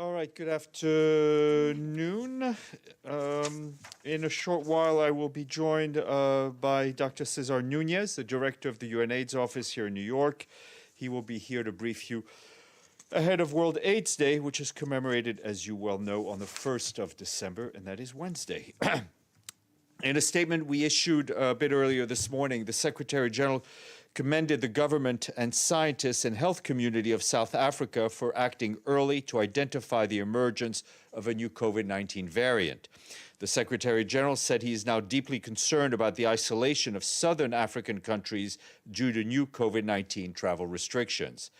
All right, good afternoon. In a short while, I will be joined by Dr. Cesar Nunez, the director of the UNAIDS office here in New York. He will be here to brief you ahead of World AIDS Day, which is commemorated, as you well know, on the 1st of December, and that is Wednesday. In a statement we issued a bit earlier this morning, the Secretary General commended the government and scientists and health community of South Africa for acting early to identify the emergence of a new COVID-19 variant. The Secretary General said he is now deeply concerned about the isolation of southern African countries due to new COVID-19 travel restrictions.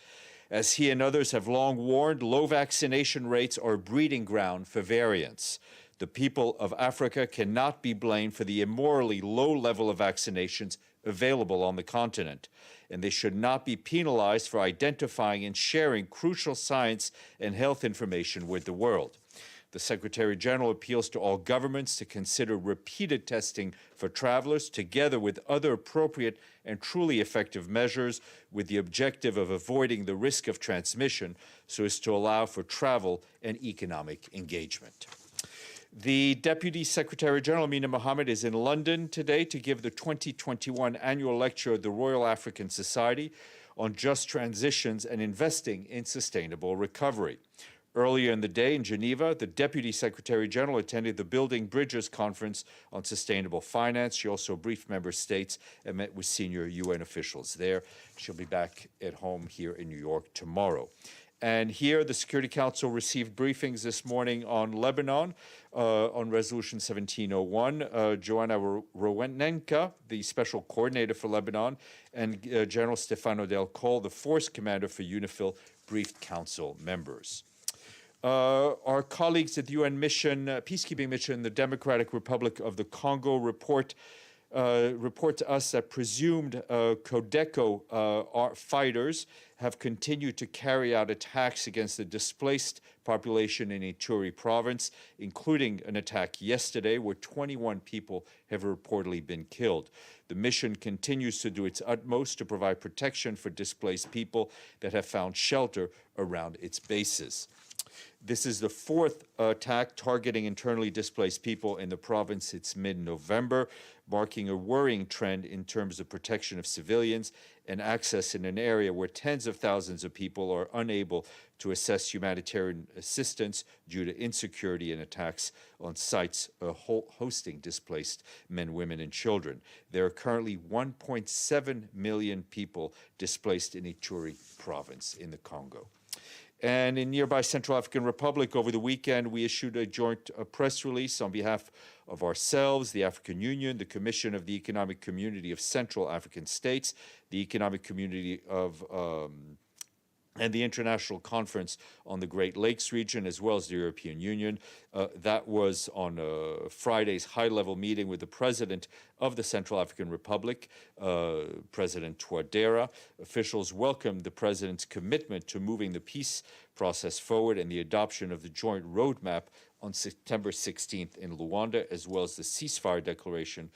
As he and others have long warned, low vaccination rates are a breeding ground for variants. The people of Africa cannot be blamed for the immorally low level of vaccinations available on the continent, and they should not be penalized for identifying and sharing crucial science and health information with the world. The Secretary General appeals to all governments to consider repeated testing for travelers, together with other appropriate and truly effective measures, with the objective of avoiding the risk of transmission so as to allow for travel and economic engagement. The Deputy Secretary General, Amina Mohammed, is in London today to give the 2021 annual lecture of the Royal African Society on just transitions and investing in sustainable recovery. Earlier in the day in Geneva, the Deputy Secretary General attended the Building Bridges Conference on Sustainable Finance. She also briefed member states and met with senior UN officials there. She'll be back at home here in New York tomorrow. And here, the Security Council received briefings this morning on Lebanon, on Resolution 1701. Joanna Rowenenka, the Special Coordinator for Lebanon, and General Stefano Del Col, the Force Commander for UNIFIL, briefed Council members. Our colleagues at the UN mission, peacekeeping mission in the Democratic Republic of the Congo report to us that presumed Codeco fighters have continued to carry out attacks against the displaced population in Ituri province, including an attack yesterday where 21 people have reportedly been killed. The mission continues to do its utmost to provide protection for displaced people that have found shelter around its bases. This is the fourth attack targeting internally displaced people in the province since mid-November, marking a worrying trend in terms of protection of civilians and access in an area where tens of thousands of people are unable to access humanitarian assistance due to insecurity and attacks on sites hosting displaced men, women, and children. There are currently 1.7 million people displaced in Ituri province in the Congo. And in nearby Central African Republic, over the weekend, we issued a joint press release on behalf of ourselves, the African Union, the Commission of the Economic Community of Central African States, the Economic Community of and the International Conference on the Great Lakes region, as well as the European Union. That was on Friday's high-level meeting with the President of the Central African Republic, President Touadéra. Officials welcomed the President's commitment to moving the peace process forward and the adoption of the joint roadmap on September 16th in Luanda, as well as the ceasefire declaration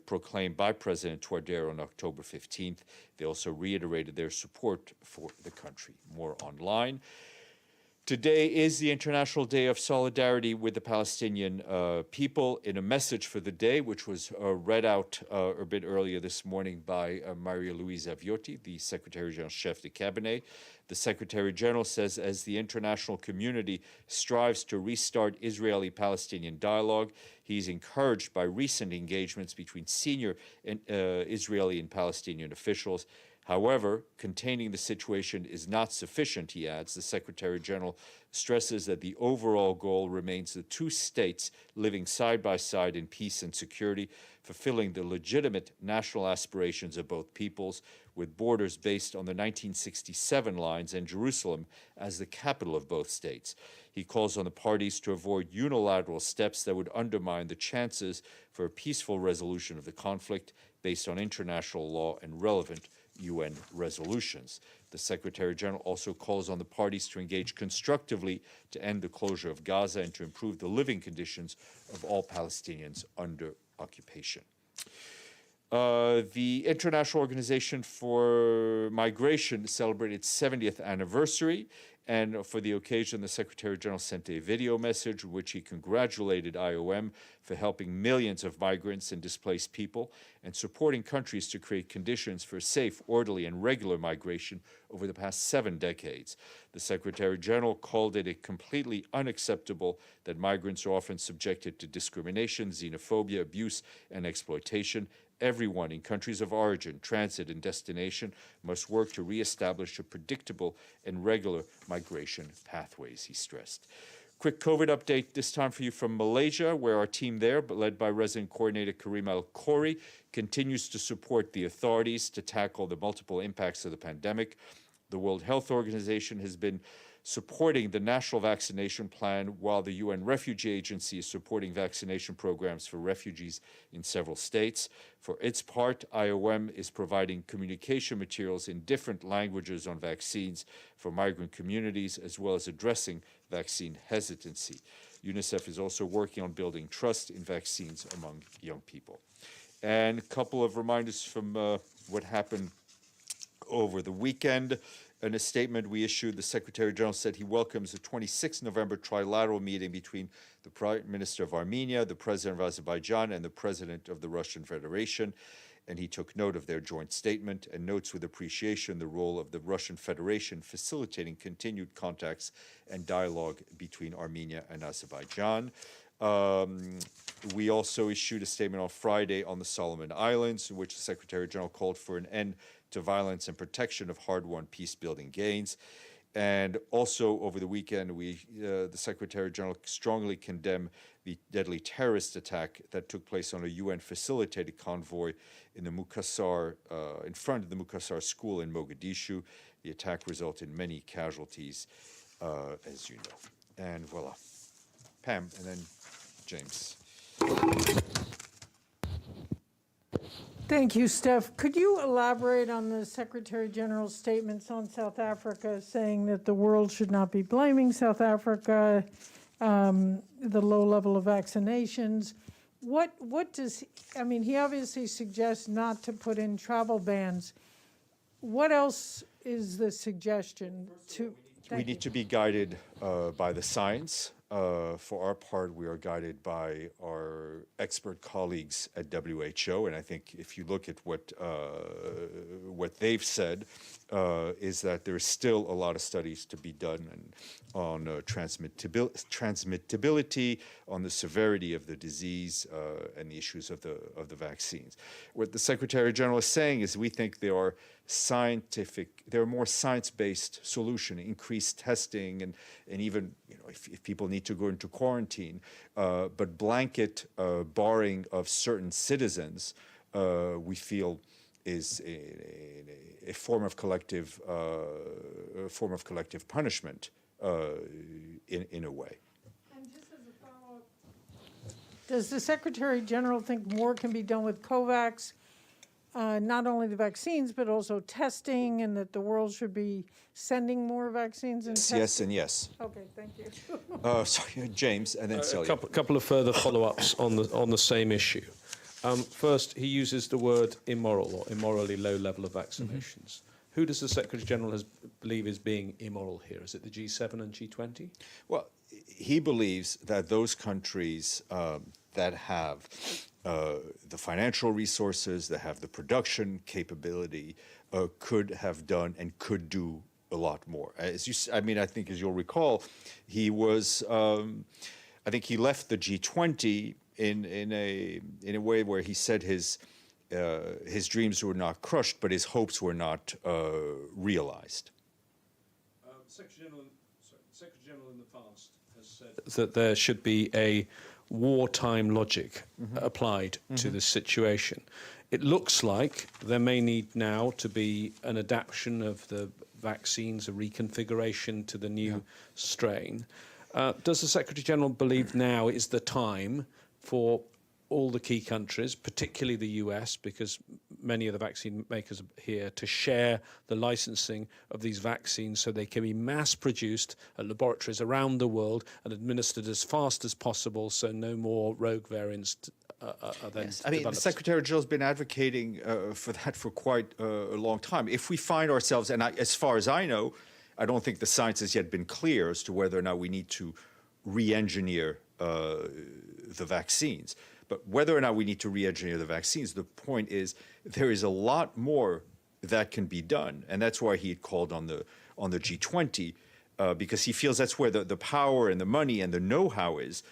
proclaimed by President Touadéra on October 15th. They also reiterated their support for the country. More online. Today is the International Day of Solidarity with the Palestinian people. In a message for the day, which was read out a bit earlier this morning by Maria Luisa Viotti, the Secretary General Chef de Cabinet, the Secretary General says, as the international community strives to restart Israeli-Palestinian dialogue, he's encouraged by recent engagements between senior Israeli and Palestinian officials. However, containing the situation is not sufficient, he adds. The Secretary General stresses that the overall goal remains the two states living side by side in peace and security, fulfilling the legitimate national aspirations of both peoples, with borders based on the 1967 lines and Jerusalem as the capital of both states. He calls on the parties to avoid unilateral steps that would undermine the chances for a peaceful resolution of the conflict based on international law and relevant UN resolutions. The Secretary General also calls on the parties to engage constructively to end the closure of Gaza and to improve the living conditions of all Palestinians under occupation. The International Organization for Migration celebrated its 70th anniversary, And for the occasion, the Secretary General sent a video message in which he congratulated IOM for helping millions of migrants and displaced people and supporting countries to create conditions for safe, orderly, and regular migration over the past 7 decades. The Secretary General called it completely unacceptable that migrants are often subjected to discrimination, xenophobia, abuse, and exploitation. Everyone in countries of origin, transit, and destination must work to reestablish a predictable and regular migration pathways, he stressed. Quick COVID update this time for you from Malaysia, where our team there, led by Resident Coordinator Karim Al-Khoury, continues to support the authorities to tackle the multiple impacts of the pandemic. The World Health Organization has been supporting the national vaccination plan, while the UN Refugee Agency is supporting vaccination programs for refugees in several states. For its part, IOM is providing communication materials in different languages on vaccines for migrant communities, as well as addressing vaccine hesitancy. UNICEF is also working on building trust in vaccines among young people. And a couple of reminders from what happened over the weekend. In a statement we issued, the Secretary General said he welcomes the 26 November trilateral meeting between the Prime Minister of Armenia, the President of Azerbaijan, and the President of the Russian Federation. And he took note of their joint statement and notes with appreciation the role of the Russian Federation facilitating continued contacts and dialogue between Armenia and Azerbaijan. We also issued a statement on Friday on the Solomon Islands, in which the Secretary General called for an end to violence and protection of hard-won peace-building gains. And also over the weekend, the Secretary General strongly condemned the deadly terrorist attack that took place on a UN-facilitated convoy in the Mukassar, in front of the Mukassar school in Mogadishu. The attack resulted in many casualties, as you know. And voila. Pam, and then James. Thank you, Steph. Could you elaborate on the Secretary General's statements on South Africa, saying that the world should not be blaming South Africa, the low level of vaccinations? What does, I mean, he obviously suggests not to put in travel bans. What else is the suggestion to? We need to be guided by the science. For our part, we are guided by our expert colleagues at WHO, and I think if you look at what they've said, is that there's still a lot of studies to be done on transmittability, on the severity of the disease, and the issues of the vaccines. What the Secretary General is saying is we think there are more science-based solution, increased testing, and even, you know, if people need to go into quarantine, but blanket barring of certain citizens, we feel is a form of collective punishment in a way. And just as a follow-up, does the Secretary General think more can be done with COVAX? Not only the vaccines, but also testing, and that the world should be sending more vaccines and testing? Yes, and yes. Okay, thank you. Sorry, James, and then Celia. A couple of further follow-ups on the same issue. First, he uses the word immoral or immorally low level of vaccinations. Mm-hmm. Who does the Secretary General believe is being immoral here? Is it the G7 and G20? Well, he believes that those countries that have the financial resources, that have the production capability, could have done and could do a lot more. I think as you'll recall, he was, I think he left the G20 in a way where he said his dreams were not crushed, but his hopes were not realized. Secretary General in the past has said that there should be a wartime logic applied to this situation. It looks like there may need now to be an adaptation of the vaccines, a reconfiguration to the new strain. Does the Secretary General believe now is the time for all the key countries, particularly the US, because many of the vaccine makers are here, to share the licensing of these vaccines so they can be mass-produced at laboratories around the world and administered as fast as possible, so no more rogue variants are then Yes, I mean, the Secretary General has been advocating for that for quite a long time. If we find ourselves, and as far as I know, I don't think the science has yet been clear as to whether or not we need to re-engineer the vaccines. But whether or not we need to re-engineer the vaccines, the point is there is a lot more that can be done. And that's why he had called on the G20, because he feels that's where the power and the money and the know-how is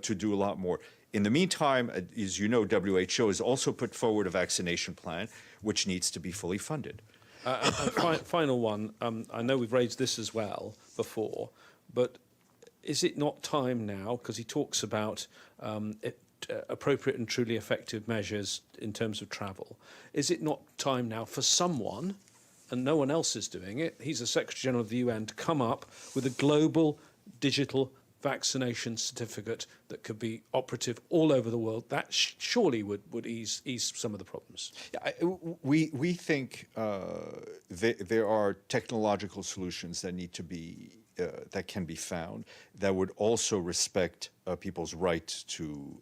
to do a lot more. In the meantime, as you know, WHO has also put forward a vaccination plan, which needs to be fully funded. Final one. I know we've raised this as well before, but is it not time now, because he talks about appropriate and truly effective measures in terms of travel, is it not time now for someone, and no one else is doing it, he's the Secretary General of the UN, to come up with a global digital vaccination certificate that could be operative all over the world? That surely would ease some of the problems. Yeah, we think there are technological solutions that need to be that can be found that would also respect people's right to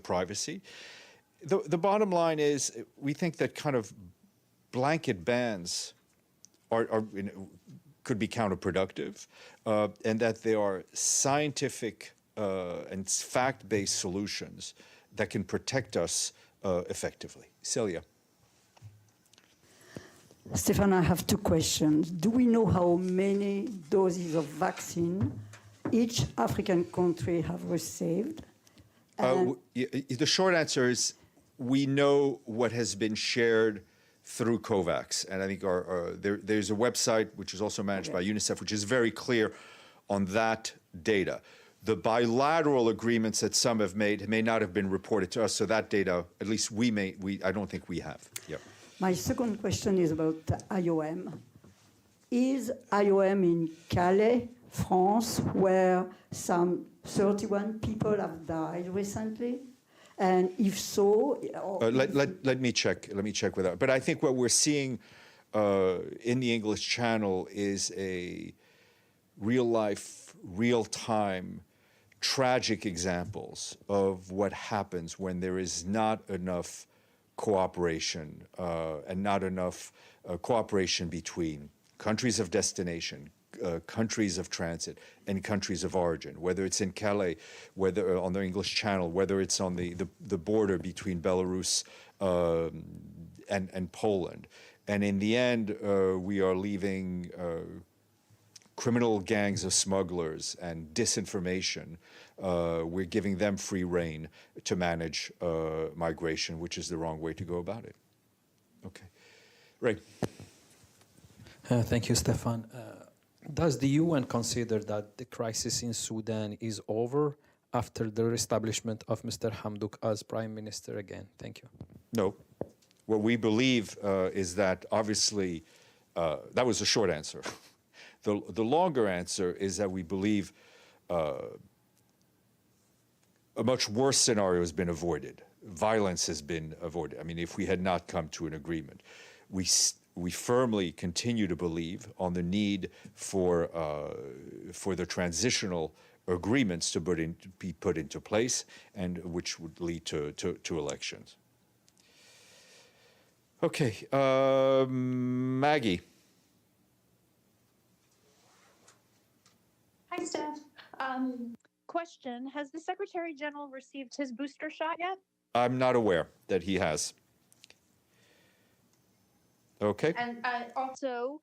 privacy. The bottom line is we think that kind of blanket bans are could be counterproductive, and that there are scientific and fact-based solutions that can protect us effectively. Celia. Stefan, I have two questions. Do we know how many doses of vaccine each African country have received? The short answer is we know what has been shared through COVAX. And I think there's a website which is also managed by UNICEF, which is very clear on that data. The bilateral agreements that some have made may not have been reported to us, so that data, at least I don't think we have. Yeah. My second question is about IOM. Is IOM in Calais, France, where some 31 people have died recently? And if so, let me check with that. But I think what we're seeing in the English Channel is a real-life, real-time, tragic examples of what happens when there is not enough cooperation and not enough cooperation between countries of destination, countries of transit, and countries of origin, whether it's in Calais, whether on the English Channel, whether it's on the border between Belarus and Poland. And in the end, we are leaving criminal gangs of smugglers and disinformation. We're giving them free rein to manage migration, which is the wrong way to go about it. Okay. Ray. Thank you, Stefan. Does the UN consider that the crisis in Sudan is over after the reestablishment of Mr. Hamdok as Prime Minister again? Thank you. No. What we believe is that obviously, that was a short answer. The longer answer is that we believe a much worse scenario has been avoided. Violence has been avoided. I mean, if we had not come to an agreement, we firmly continue to believe on the need for the transitional agreements to be put into place, and which would lead to elections. Okay, Maggie. Hi, Steph. Question, has the Secretary General received his booster shot yet? I'm not aware that he has. Okay. And also,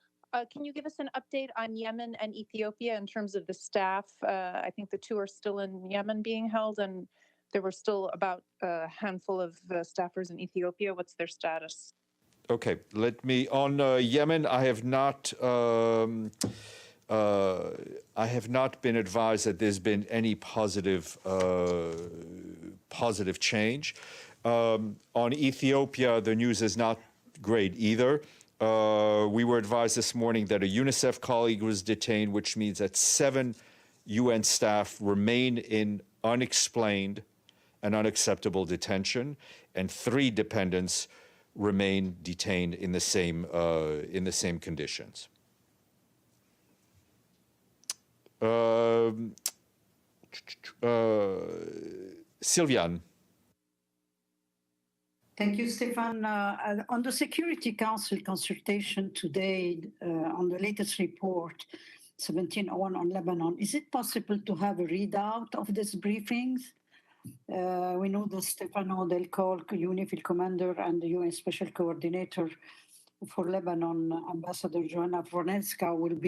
can you give us an update on Yemen and Ethiopia in terms of the staff? I think the two are still in Yemen being held, and there were still about a handful of staffers in Ethiopia. What's their status? Okay, on Yemen, I have not been advised that there's been any positive change. On Ethiopia, the news is not great either. We were advised this morning that a UNICEF colleague was detained, which means that 7 UN staff remain in unexplained and unacceptable detention, and 3 dependents remain detained in the same conditions. Thank you, Stefan. On the Security Council consultation today, on the latest report, 1701 on Lebanon, is it possible to have a readout of these briefings? We know that Stefano Del Col, UNIFIL commander, and the UN Special Coordinator for Lebanon, Ambassador Joanna Fornelska, will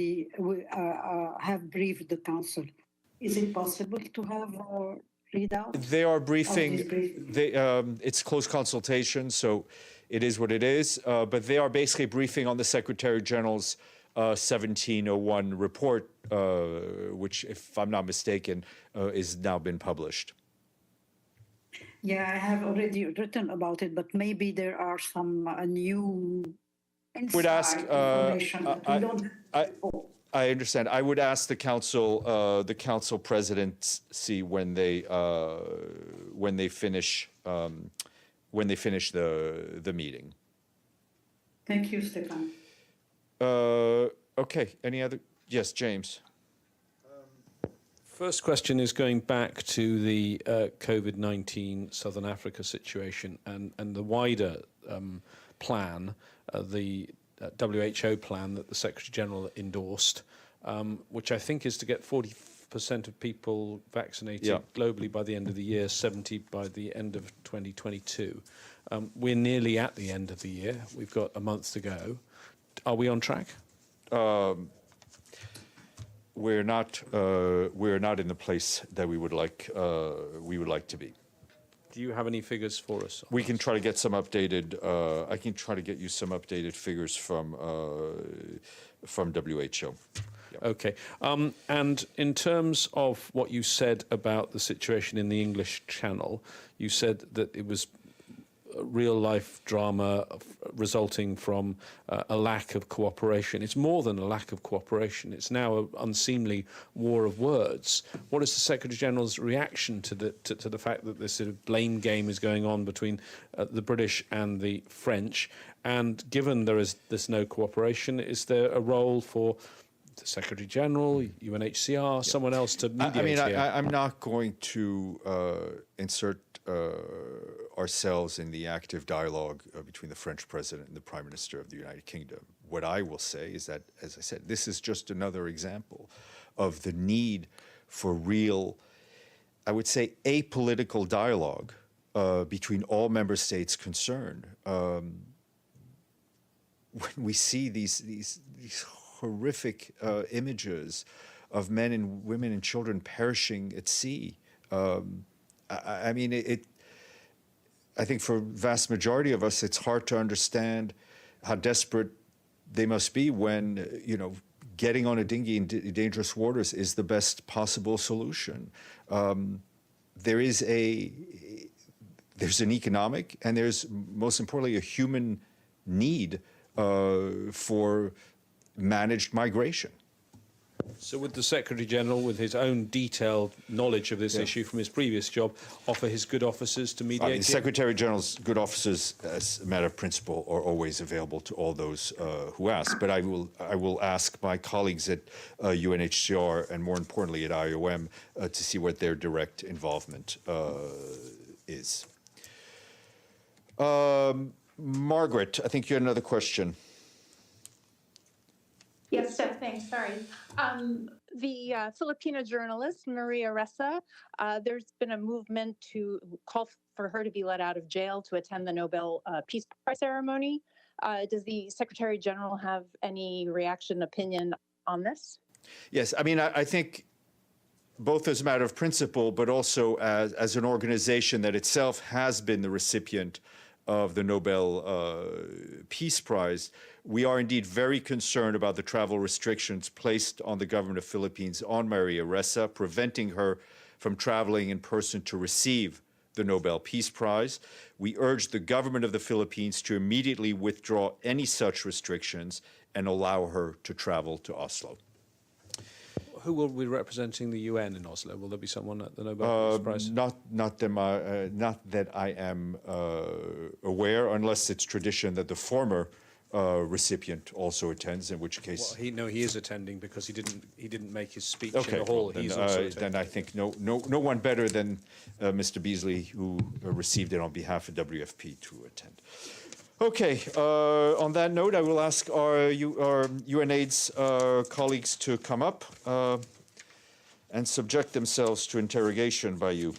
have briefed the Council. Is it possible to have a readout? They are briefing. It's close consultation, so it is what it is. But they are basically briefing on the Secretary General's 1701 report, which, if I'm not mistaken, is now been published. Yeah, I have already written about it, but maybe there are some new inside information that we don't. I understand. I would ask the council presidency when they finish the meeting. Thank you, Stefan. Okay. Any other? Yes, James. First question is going back to the COVID-19 Southern Africa situation and the wider plan, the WHO plan that the Secretary General endorsed, which I think is to get 40% of people vaccinated globally by the end of the year, 70 by the end of 2022. We're nearly at the end of the year. We've got a month to go. Are we on track? We're not in the place that we would like to be. Do you have any figures for us? We can try to get some updated. I can try to get you some updated figures from WHO. Yep. Okay. And in terms of what you said about the situation in the English Channel, you said that it was real-life drama resulting from a lack of cooperation. It's more than a lack of cooperation. It's now an unseemly war of words. What is the Secretary-General's reaction to the fact that this sort of blame game is going on between the British and the French? And given there's no cooperation, is there a role for the Secretary-General, UNHCR, someone else to mediate here? I'm not going to insert ourselves in the active dialogue between the French president and the Prime Minister of the United Kingdom. What I will say is that, as I said, this is just another example of the need for real, I would say, apolitical dialogue between all member states concerned. When we see these horrific images of men and women and children perishing at sea, I think for vast majority of us, it's hard to understand how desperate they must be when, getting on a dinghy in dangerous waters is the best possible solution. There's an economic and there's, most importantly, a human need for managed migration. So would the Secretary-General, with his own detailed knowledge of this issue from his previous job, offer his good officers to mediate? The Secretary-General's good officers, as a matter of principle, are always available to all those who ask. But I will ask my colleagues at UNHCR and, more importantly, at IOM to see what their direct involvement is. Margaret, I think you had another question. Yes, Steph, thanks. Sorry. The Filipino journalist, Maria Ressa, there's been a movement to call for her to be let out of jail to attend the Nobel Peace Prize ceremony. Does the Secretary General have any reaction, opinion on this? Yes, I think both as a matter of principle, but also as an organization that itself has been the recipient of the Nobel Peace Prize, we are indeed very concerned about the travel restrictions placed on the government of Philippines on Maria Ressa, preventing her from traveling in person to receive the Nobel Peace Prize. We urge the government of the Philippines to immediately withdraw any such restrictions and allow her to travel to Oslo. Who will be representing the UN in Oslo? Will there be someone at the Nobel Peace Prize? Not that I am aware, unless it's tradition that the former recipient also attends, in which case. Well, he is attending because he didn't make his speech Okay, in the hall. well, then, He's also attending. then I think no one better than Mr. Beasley, who received it on behalf of WFP, to attend. Okay, on that note, I will ask our UNAIDS colleagues to come up and subject themselves to interrogation by you.